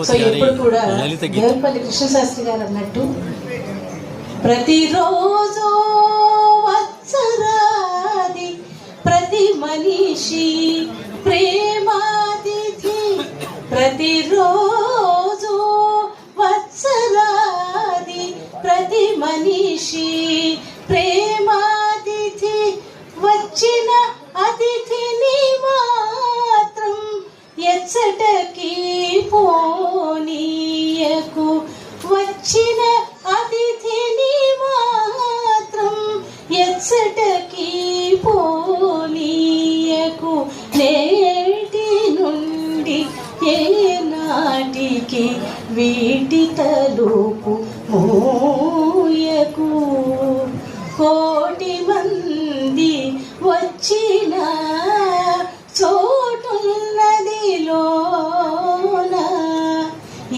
so ఇప్పుడు కూడా దేవులపల్లి కృష్ణశాస్త్రి గారు అన్నట్టు ప్రతిరోజు వత్సరాది ప్రతి మనిషి ప్రేమాతిథి, ప్రతిరోజు వత్సరాది ప్రతి మనిషి ప్రేమాతిథి, వచ్చిన అతిథిని మాత్రం ఎచ్చటకి పోనీయకు, వచ్చిన అతిథిని మాత్రం ఎచ్చటకి పోనీయకు, నేటి నుండి ఏనాటికి వీటి తలుపు